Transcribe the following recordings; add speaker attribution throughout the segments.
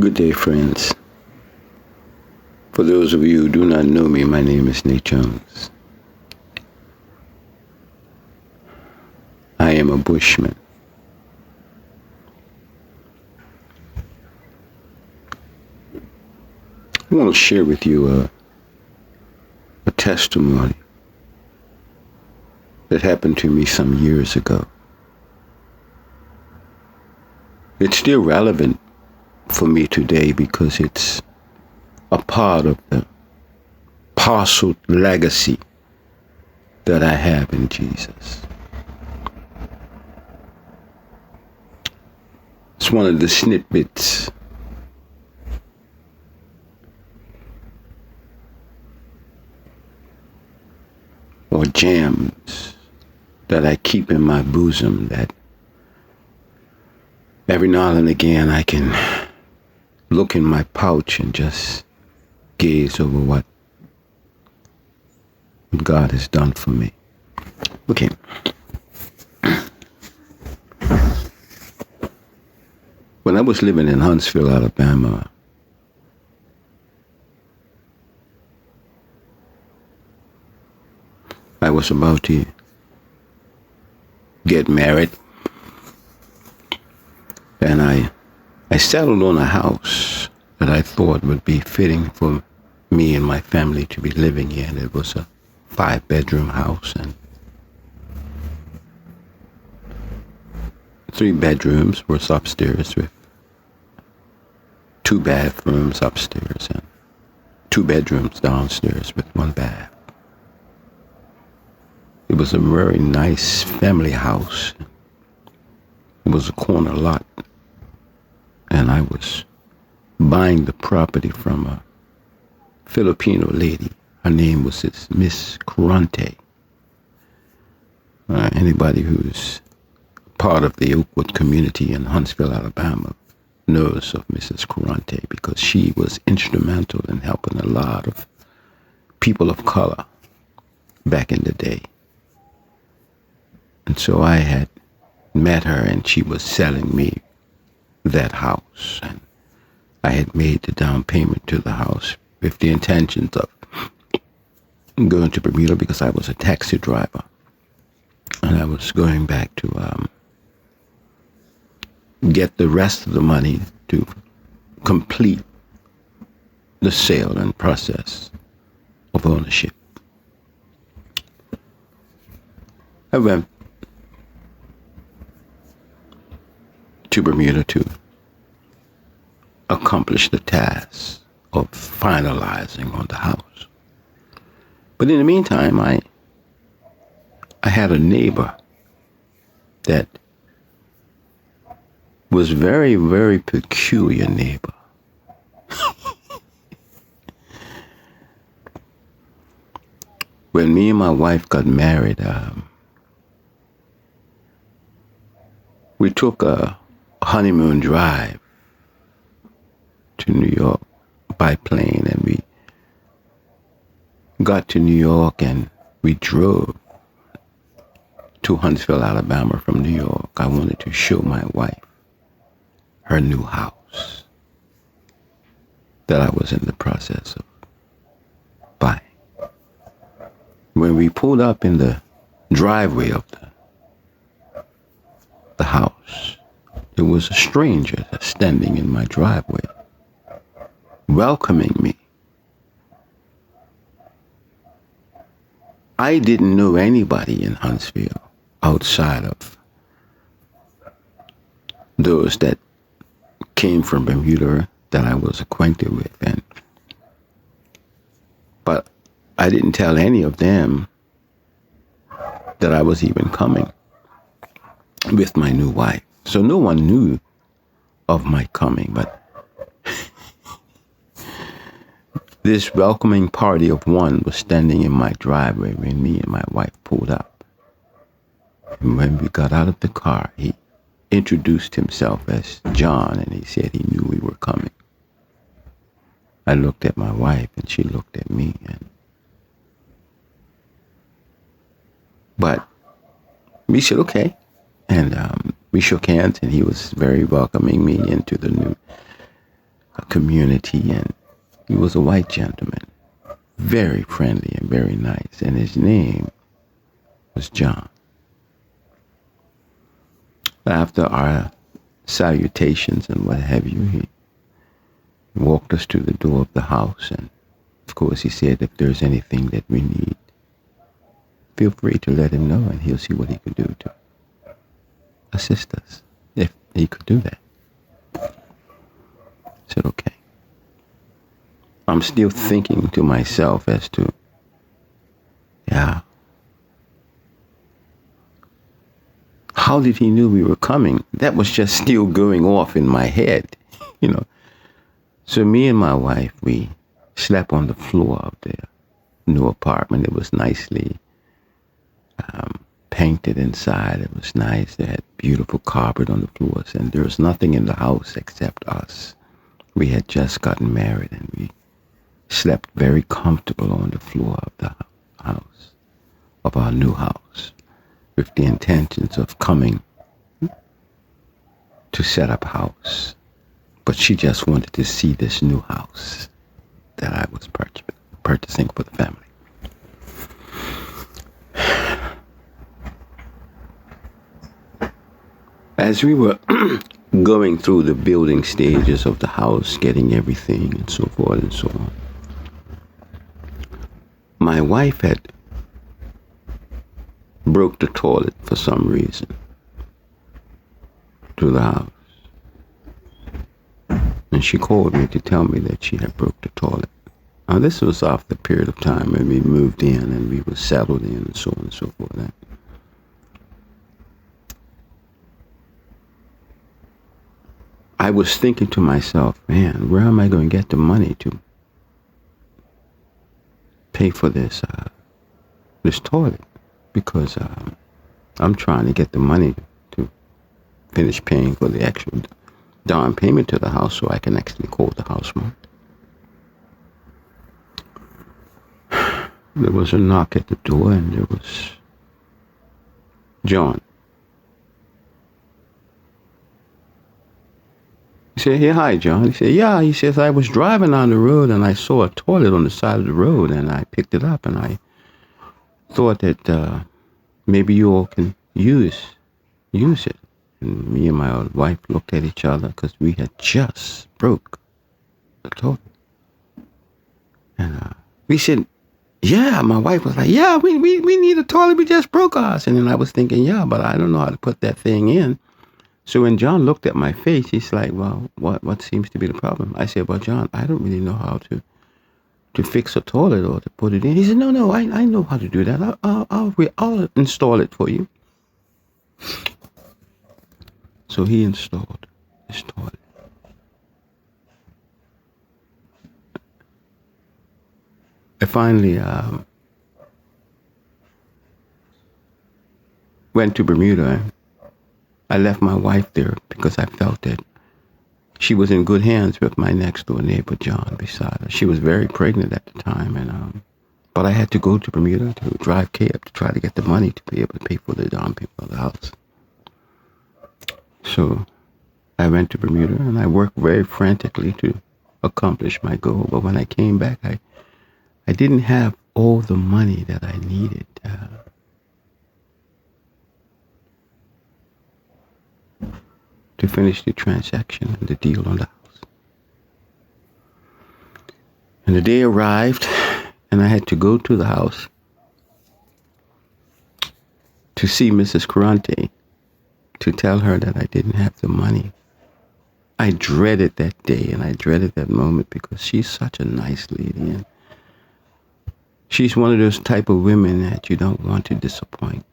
Speaker 1: Good day, friends. For those of you who do not know me, my name is Nate Jones. I am a bushman. I want to share with you a testimony that happened to me some years ago. It's still relevant for me today because it's a part of the parcel legacy that I have in Jesus. It's one of the snippets or gems that I keep in my bosom that every now and again I can look in my pouch and just gaze over what God has done for me. Okay. When I was living in Huntsville, Alabama, I was about to get married, and I settled on a house that I thought would be fitting for me and my family to be living in. It was a 5-bedroom house and 3 bedrooms was upstairs with 2 bathrooms upstairs and 2 bedrooms downstairs with 1 bath. It was a very nice family house. It was a corner lot, and I was buying the property from a Filipino lady. Her name was Miss Curante. Anybody who's part of the Oakwood community in Huntsville, Alabama, knows of Mrs. Curante because she was instrumental in helping a lot of people of color back in the day. And so I had met her, and she was selling me that house, and I had made the down payment to the house with the intentions of going to Bermuda because I was a taxi driver, and I was going back to get the rest of the money to complete the sale and process of ownership. I went to Bermuda to accomplish the task of finalizing on the house. But in the meantime, I had a neighbor that was very, very peculiar neighbor. When me and my wife got married, we took a honeymoon drive to New York by plane, and we got to New York and we drove to Huntsville, Alabama from New York. I wanted to show my wife her new house that I was in the process of buying. When we pulled up in the driveway of the house, there was a stranger standing in my driveway, welcoming me. I didn't know anybody in Huntsville outside of those that came from Bermuda that I was acquainted with, but I didn't tell any of them that I was even coming with my new wife. So no one knew of my coming, but this welcoming party of one was standing in my driveway when me and my wife pulled up. And when we got out of the car, he introduced himself as John, and he said he knew we were coming. I looked at my wife, and she looked at me, but we said, okay. And we shook hands, and he was very welcoming me into the new a community, and he was a white gentleman, very friendly and very nice, and his name was John. After our salutations and what have you, he walked us to the door of the house, and of course he said if there's anything that we need, feel free to let him know and he'll see what he could do to assist us, if he could do that. I said, okay. I'm still thinking to myself as to, yeah, how did he knew we were coming? That was just still going off in my head, you know. So me and my wife, we slept on the floor of the new apartment. It was nicely painted inside. It was nice. They had beautiful carpet on the floors, and there was nothing in the house except us. We had just gotten married, and we slept very comfortable on the floor of the house, of our new house, with the intentions of coming to set up house. But she just wanted to see this new house that I was purchasing for the family. As we were going through the building stages of the house, getting everything and so forth and so on, my wife had broke the toilet for some reason to the house. And she called me to tell me that she had broke the toilet. Now this was after a period of time when we moved in and we were settled in and so on and so forth. I was thinking to myself, man, where am I going to get the money to pay for this toilet? Because I'm trying to get the money to finish paying for the actual down payment to the house so I can actually call the house more. There was a knock at the door, and there was John. He said, hey, hi, John. He said, yeah. He says, I was driving on the road and I saw a toilet on the side of the road and I picked it up and I thought that maybe you all can use it. And me and my wife looked at each other because we had just broke the toilet. And we said, yeah. My wife was like, yeah, we need a toilet. We just broke ours. And then I was thinking, yeah, but I don't know how to put that thing in. So when John looked at my face, he's like, well, what seems to be the problem? I said, well, John, I don't really know how to fix a toilet or to put it in. He said, no, I know how to do that. I'll install it for you. So he installed his toilet. I finally went to Bermuda. I left my wife there because I felt that she was in good hands with my next door neighbor, John, beside her. She was very pregnant at the time, and but I had to go to Bermuda to drive cab to try to get the money to be able to pay for the down payment of the house. So I went to Bermuda, and I worked very frantically to accomplish my goal. But when I came back, I didn't have all the money that I needed to finish the transaction and the deal on the house. And the day arrived, and I had to go to the house to see Mrs. Carante to tell her that I didn't have the money. I dreaded that day, and I dreaded that moment because she's such a nice lady, and she's one of those type of women that you don't want to disappoint.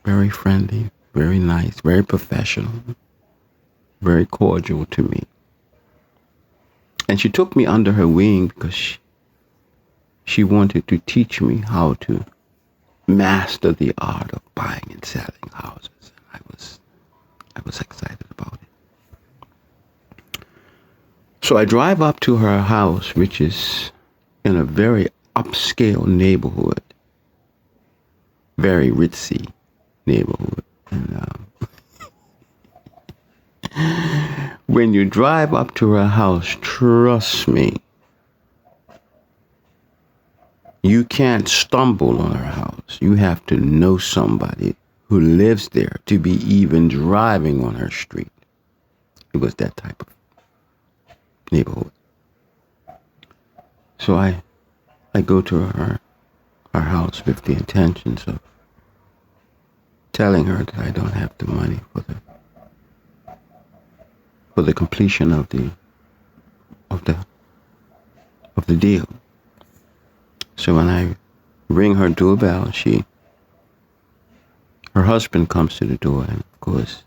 Speaker 1: Very friendly, very nice, very professional, very cordial to me. And she took me under her wing because she wanted to teach me how to master the art of buying and selling houses. And I was excited about it. So I drive up to her house, which is in a very upscale neighborhood, very ritzy neighborhood. And When you drive up to her house, trust me, you can't stumble on her house. You have to know somebody who lives there to be even driving on her street. It was that type of neighborhood. So I go to her house with the intentions of telling her that I don't have the money for the completion of the deal. So when I ring her doorbell, her husband comes to the door, and of course,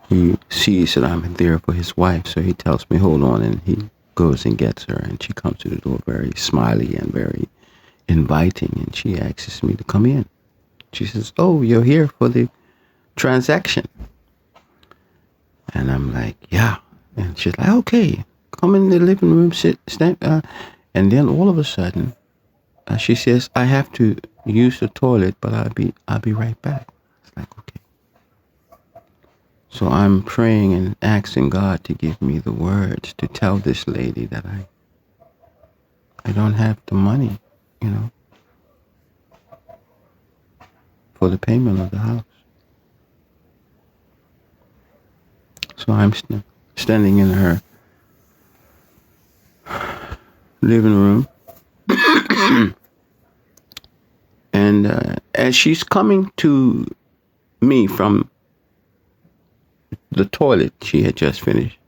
Speaker 1: he sees that I'm there for his wife, so he tells me, hold on, and he goes and gets her, and she comes to the door very smiley and very inviting, and she asks me to come in. She says, oh, you're here for the transaction. And I'm like, yeah. And she's like, okay, come in the living room, stand. And then all of a sudden, she says, I have to use the toilet, but I'll be right back. It's like, okay. So I'm praying and asking God to give me the words to tell this lady that I don't have the money, for the payment of the house. So I'm standing in her living room. And as she's coming to me from the toilet she had just finished,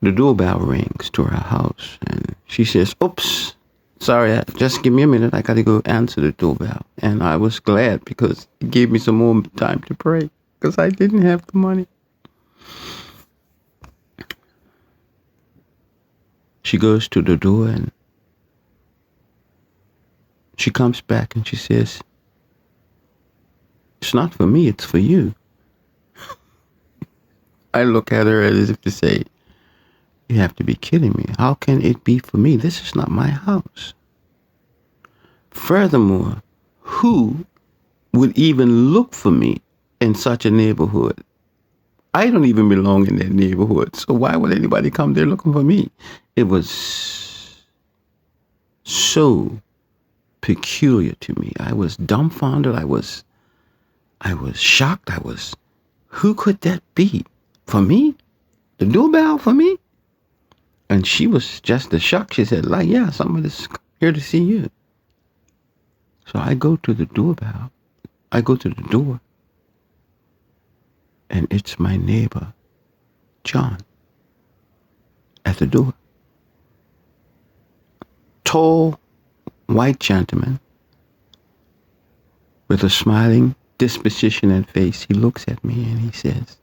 Speaker 1: the doorbell rings to her house, and she says, oops, sorry, just give me a minute. I got to go answer the doorbell. And I was glad because it gave me some more time to pray because I didn't have the money. She goes to the door and she comes back and she says, it's not for me, it's for you. I look at her as if to say, you have to be kidding me. How can it be for me? This is not my house. Furthermore, who would even look for me in such a neighborhood? I don't even belong in that neighborhood. So why would anybody come there looking for me? It was so peculiar to me. I was dumbfounded. I was shocked. Who could that be? For me? The doorbell for me? And she was just as shocked. She said, like, yeah, somebody's here to see you. So I go to the doorbell. I go to the door. And it's my neighbor, John, at the door. Tall, white gentleman with a smiling disposition and face. He looks at me and he says,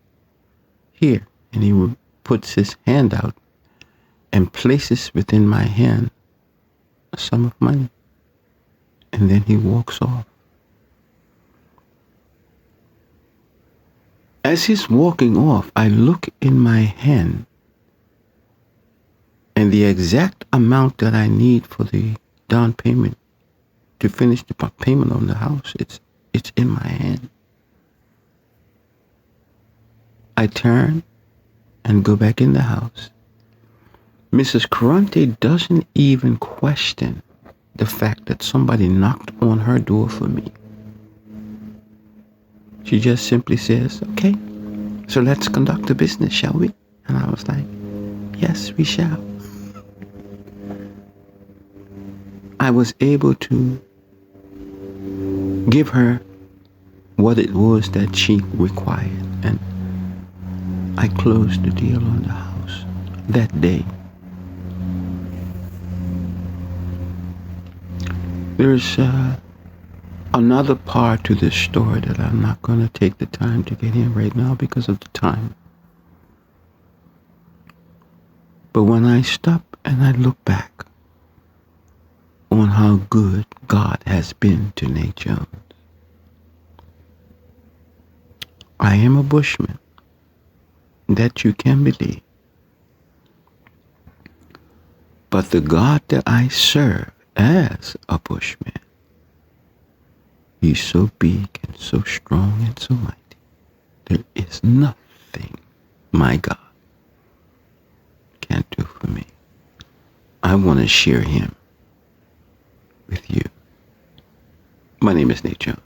Speaker 1: here. And he puts his hand out and places within my hand a sum of money. And then he walks off. As he's walking off, I look in my hand, and the exact amount that I need for the down payment to finish the payment on the house, it's in my hand. I turn and go back in the house. Mrs. Corrante doesn't even question the fact that somebody knocked on her door for me. She just simply says, okay, so let's conduct the business, shall we? And I was like, yes, we shall. I was able to give her what it was that she required, and I closed the deal on the house that day. There's another part to this story that I'm not going to take the time to get in right now because of the time. But when I stop and I look back on how good God has been to Nate Jones, I am a bushman, that you can believe. But the God that I serve as a bushman, He's so big and so strong and so mighty. There is nothing my God can't do for me. I want to share him with you. My name is Nate Jones.